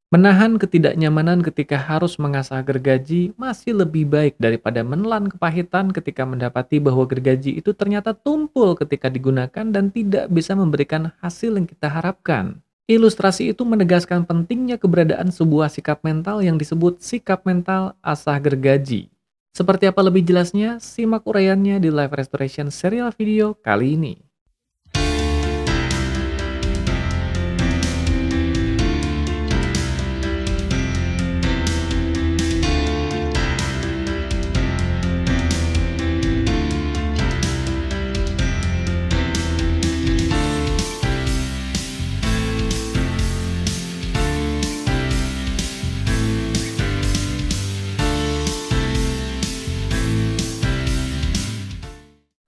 Menahan ketidaknyamanan ketika harus mengasah gergaji masih lebih baik daripada menelan kepahitan ketika mendapati bahwa gergaji itu ternyata tumpul ketika digunakan dan tidak bisa memberikan hasil yang kita harapkan. Ilustrasi itu menegaskan pentingnya keberadaan sebuah sikap mental yang disebut sikap mental asah gergaji. Seperti apa lebih jelasnya? Simak uraiannya di live restoration serial video kali ini.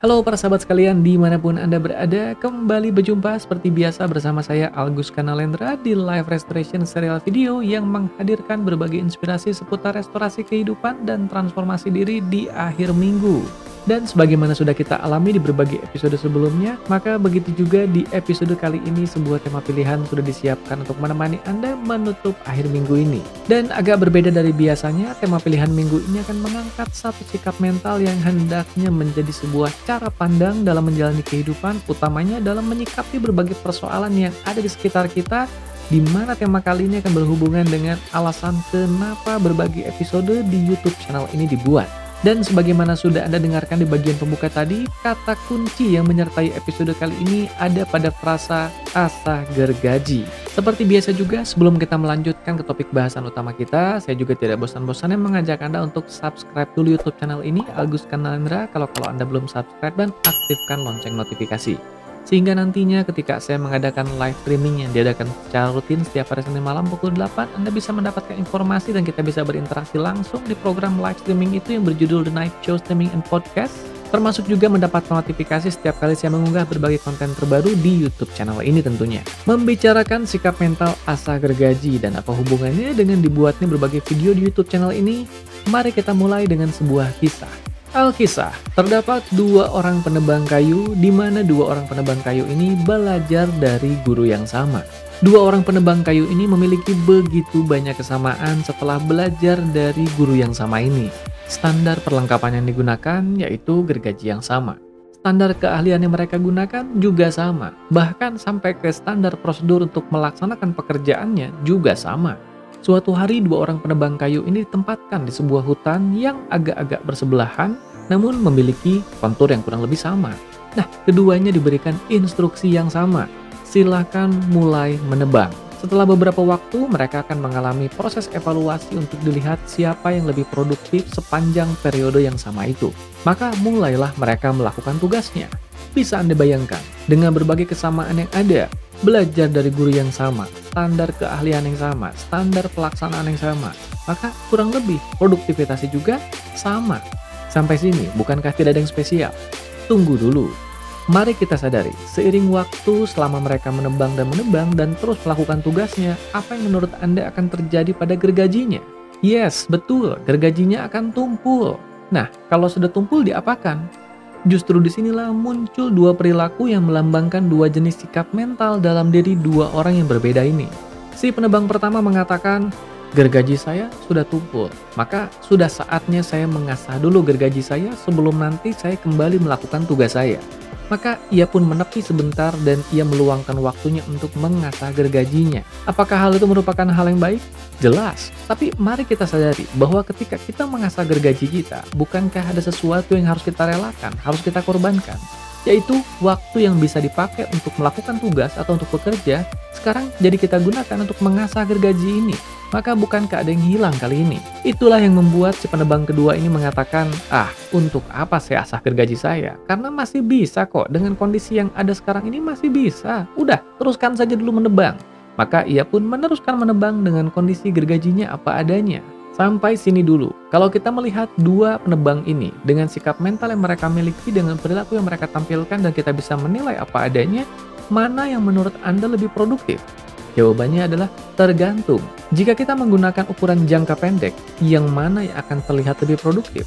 Halo para sahabat sekalian, dimanapun Anda berada, kembali berjumpa seperti biasa bersama saya Algus Kanalendra di live restoration serial video yang menghadirkan berbagai inspirasi seputar restorasi kehidupan dan transformasi diri di akhir minggu. Dan sebagaimana sudah kita alami di berbagai episode sebelumnya, maka begitu juga di episode kali ini sebuah tema pilihan sudah disiapkan untuk menemani Anda menutup akhir minggu ini. Dan agak berbeda dari biasanya, tema pilihan minggu ini akan mengangkat satu sikap mental yang hendaknya menjadi sebuah cara pandang dalam menjalani kehidupan, utamanya dalam menyikapi berbagai persoalan yang ada di sekitar kita, di mana tema kali ini akan berhubungan dengan alasan kenapa berbagai episode di YouTube channel ini dibuat. Dan sebagaimana sudah Anda dengarkan di bagian pembuka tadi, kata kunci yang menyertai episode kali ini ada pada frasa asah gergaji. Seperti biasa juga, sebelum kita melanjutkan ke topik bahasan utama kita, saya juga tidak bosan-bosannya mengajak Anda untuk subscribe dulu YouTube channel ini, Algus Kanalendra, kalau Anda belum subscribe, dan aktifkan lonceng notifikasi. Sehingga nantinya ketika saya mengadakan live streaming yang diadakan secara rutin setiap hari Senin malam pukul 8, Anda bisa mendapatkan informasi dan kita bisa berinteraksi langsung di program live streaming itu yang berjudul The Night Show Streaming and Podcast, termasuk juga mendapatkan notifikasi setiap kali saya mengunggah berbagai konten terbaru di YouTube channel ini tentunya. Membicarakan sikap mental asah gergaji dan apa hubungannya dengan dibuatnya berbagai video di YouTube channel ini, mari kita mulai dengan sebuah kisah. Alkisah, terdapat dua orang penebang kayu, di mana dua orang penebang kayu ini belajar dari guru yang sama. Dua orang penebang kayu ini memiliki begitu banyak kesamaan setelah belajar dari guru yang sama ini. Standar perlengkapan yang digunakan yaitu gergaji yang sama. Standar keahlian yang mereka gunakan juga sama, bahkan sampai ke standar prosedur untuk melaksanakan pekerjaannya juga sama. Suatu hari dua orang penebang kayu ini ditempatkan di sebuah hutan yang agak-agak bersebelahan, namun memiliki kontur yang kurang lebih sama. Nah, keduanya diberikan instruksi yang sama. Silakan mulai menebang. Setelah beberapa waktu, mereka akan mengalami proses evaluasi untuk dilihat siapa yang lebih produktif sepanjang periode yang sama itu. Maka mulailah mereka melakukan tugasnya. Bisa Anda bayangkan, dengan berbagai kesamaan yang ada, belajar dari guru yang sama, standar keahlian yang sama, standar pelaksanaan yang sama, maka kurang lebih produktivitasnya juga sama. Sampai sini, bukankah tidak ada yang spesial? Tunggu dulu. Mari kita sadari, seiring waktu selama mereka menebang dan terus melakukan tugasnya, apa yang menurut Anda akan terjadi pada gergajinya? Yes, betul, gergajinya akan tumpul. Nah, kalau sudah tumpul diapakan? Justru disinilah muncul dua perilaku yang melambangkan dua jenis sikap mental dalam diri dua orang yang berbeda ini. Si penebang pertama mengatakan, gergaji saya sudah tumpul, maka sudah saatnya saya mengasah dulu gergaji saya sebelum nanti saya kembali melakukan tugas saya. Maka ia pun menepi sebentar dan ia meluangkan waktunya untuk mengasah gergajinya. Apakah hal itu merupakan hal yang baik? Jelas, tapi mari kita sadari bahwa ketika kita mengasah gergaji kita, bukankah ada sesuatu yang harus kita relakan, harus kita korbankan? Yaitu waktu yang bisa dipakai untuk melakukan tugas atau untuk bekerja, sekarang jadi kita gunakan untuk mengasah gergaji ini. Maka bukankah ada yang hilang kali ini? Itulah yang membuat si penebang kedua ini mengatakan, untuk apa saya asah gergaji saya? Karena masih bisa kok, dengan kondisi yang ada sekarang ini masih bisa. Udah, teruskan saja dulu menebang. Maka ia pun meneruskan menebang dengan kondisi gergajinya apa adanya. Sampai sini dulu, kalau kita melihat dua penebang ini dengan sikap mental yang mereka miliki, dengan perilaku yang mereka tampilkan, dan kita bisa menilai apa adanya, mana yang menurut Anda lebih produktif? Jawabannya adalah tergantung. Jika kita menggunakan ukuran jangka pendek, yang mana yang akan terlihat lebih produktif?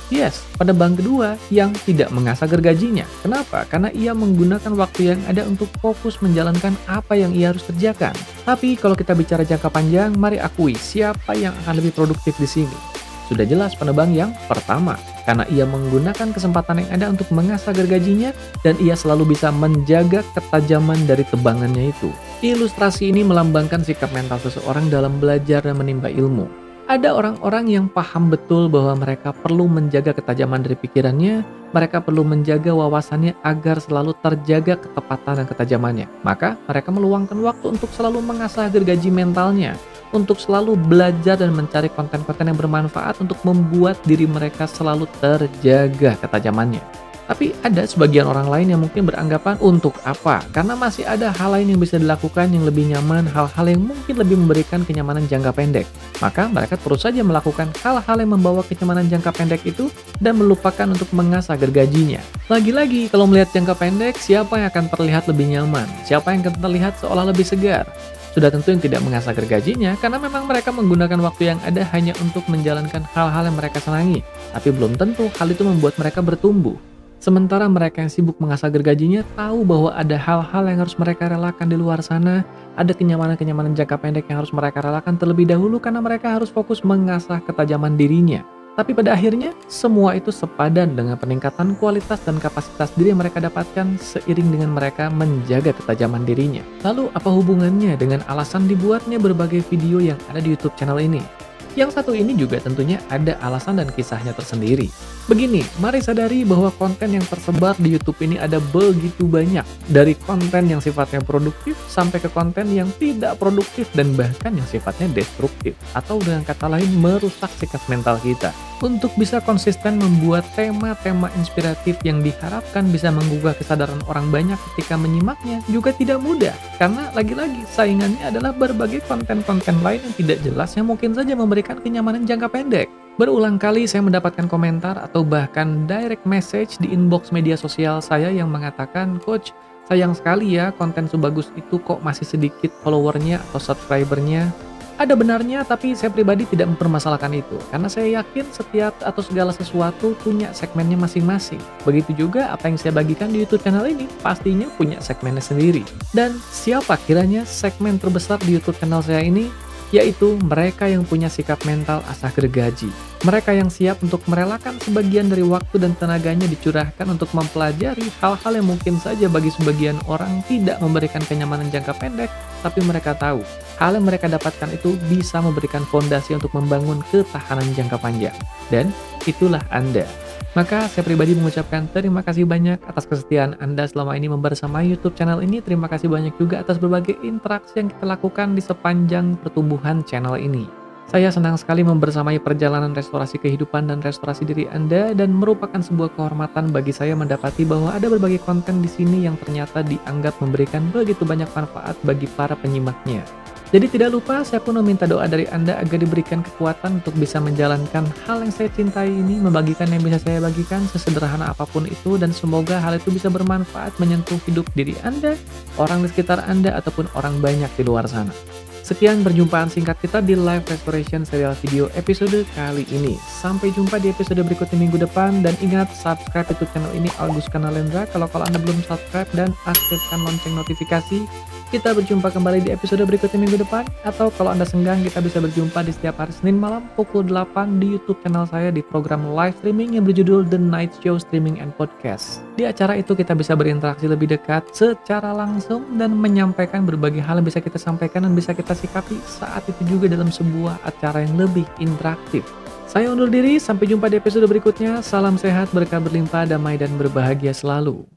Yes, pada bank kedua yang tidak mengasah gergajinya. Kenapa? Karena ia menggunakan waktu yang ada untuk fokus menjalankan apa yang ia harus kerjakan. Tapi kalau kita bicara jangka panjang, mari akui siapa yang akan lebih produktif di sini. Sudah jelas pada bank yang pertama, karena ia menggunakan kesempatan yang ada untuk mengasah gergajinya dan ia selalu bisa menjaga ketajaman dari tebangannya itu. Ilustrasi ini melambangkan sikap mental seseorang dalam belajar dan menimba ilmu. Ada orang-orang yang paham betul bahwa mereka perlu menjaga ketajaman dari pikirannya, mereka perlu menjaga wawasannya agar selalu terjaga ketepatan dan ketajamannya. Maka mereka meluangkan waktu untuk selalu mengasah gergaji mentalnya, untuk selalu belajar dan mencari konten-konten yang bermanfaat untuk membuat diri mereka selalu terjaga ketajamannya. Tapi ada sebagian orang lain yang mungkin beranggapan untuk apa? Karena masih ada hal lain yang bisa dilakukan yang lebih nyaman, hal-hal yang mungkin lebih memberikan kenyamanan jangka pendek. Maka mereka terus saja melakukan hal-hal yang membawa kenyamanan jangka pendek itu dan melupakan untuk mengasah gergajinya. Lagi-lagi, kalau melihat jangka pendek, siapa yang akan terlihat lebih nyaman? Siapa yang akan terlihat seolah lebih segar? Sudah tentu yang tidak mengasah gergajinya karena memang mereka menggunakan waktu yang ada hanya untuk menjalankan hal-hal yang mereka senangi. Tapi belum tentu hal itu membuat mereka bertumbuh. Sementara mereka yang sibuk mengasah gergajinya tahu bahwa ada hal-hal yang harus mereka relakan di luar sana, ada kenyamanan-kenyamanan jangka pendek yang harus mereka relakan terlebih dahulu karena mereka harus fokus mengasah ketajaman dirinya. Tapi pada akhirnya, semua itu sepadan dengan peningkatan kualitas dan kapasitas diri yang mereka dapatkan seiring dengan mereka menjaga ketajaman dirinya. Lalu apa hubungannya dengan alasan dibuatnya berbagai video yang ada di YouTube channel ini? Yang satu ini juga tentunya ada alasan dan kisahnya tersendiri. Begini, mari sadari bahwa konten yang tersebar di YouTube ini ada begitu banyak. Dari konten yang sifatnya produktif sampai ke konten yang tidak produktif dan bahkan yang sifatnya destruktif. Atau dengan kata lain merusak sikap mental kita. Untuk bisa konsisten membuat tema-tema inspiratif yang diharapkan bisa menggugah kesadaran orang banyak ketika menyimaknya juga tidak mudah. Karena lagi-lagi saingannya adalah berbagai konten-konten lain yang tidak jelas yang mungkin saja memberikan kenyamanan jangka pendek. Berulang kali saya mendapatkan komentar atau bahkan direct message di inbox media sosial saya yang mengatakan, "Coach, sayang sekali ya konten sebagus itu kok masih sedikit followernya atau subscribernya." Ada benarnya, tapi saya pribadi tidak mempermasalahkan itu. Karena saya yakin setiap atau segala sesuatu punya segmennya masing-masing. Begitu juga apa yang saya bagikan di YouTube channel ini, pastinya punya segmennya sendiri. Dan siapa kiranya segmen terbesar di YouTube channel saya ini? Yaitu mereka yang punya sikap mental asah gergaji. Mereka yang siap untuk merelakan sebagian dari waktu dan tenaganya dicurahkan untuk mempelajari hal-hal yang mungkin saja bagi sebagian orang tidak memberikan kenyamanan jangka pendek, tapi mereka tahu hal yang mereka dapatkan itu bisa memberikan fondasi untuk membangun ketahanan jangka panjang. Dan itulah Anda. Maka saya pribadi mengucapkan terima kasih banyak atas kesetiaan Anda selama ini membersamai YouTube channel ini. Terima kasih banyak juga atas berbagai interaksi yang kita lakukan di sepanjang pertumbuhan channel ini. Saya senang sekali membersamai perjalanan restorasi kehidupan dan restorasi diri Anda dan merupakan sebuah kehormatan bagi saya mendapati bahwa ada berbagai konten di sini yang ternyata dianggap memberikan begitu banyak manfaat bagi para penyimaknya. Jadi tidak lupa saya pun meminta doa dari Anda agar diberikan kekuatan untuk bisa menjalankan hal yang saya cintai ini, membagikan yang bisa saya bagikan sesederhana apapun itu, dan semoga hal itu bisa bermanfaat menyentuh hidup diri Anda, orang di sekitar Anda, ataupun orang banyak di luar sana. Sekian perjumpaan singkat kita di live restoration serial video episode kali ini. Sampai jumpa di episode berikutnya minggu depan, dan ingat subscribe YouTube channel ini Algus Kanalendra kalau Anda belum subscribe, dan aktifkan lonceng notifikasi. Kita berjumpa kembali di episode berikutnya minggu depan, atau kalau Anda senggang kita bisa berjumpa di setiap hari Senin malam pukul 8 di YouTube channel saya di program live streaming yang berjudul The Night Show Streaming and Podcast. Di acara itu kita bisa berinteraksi lebih dekat secara langsung dan menyampaikan berbagai hal yang bisa kita sampaikan dan bisa kita sikapi saat itu juga dalam sebuah acara yang lebih interaktif. Saya undur diri, sampai jumpa di episode berikutnya. Salam sehat, berkah berlimpah, damai dan berbahagia selalu.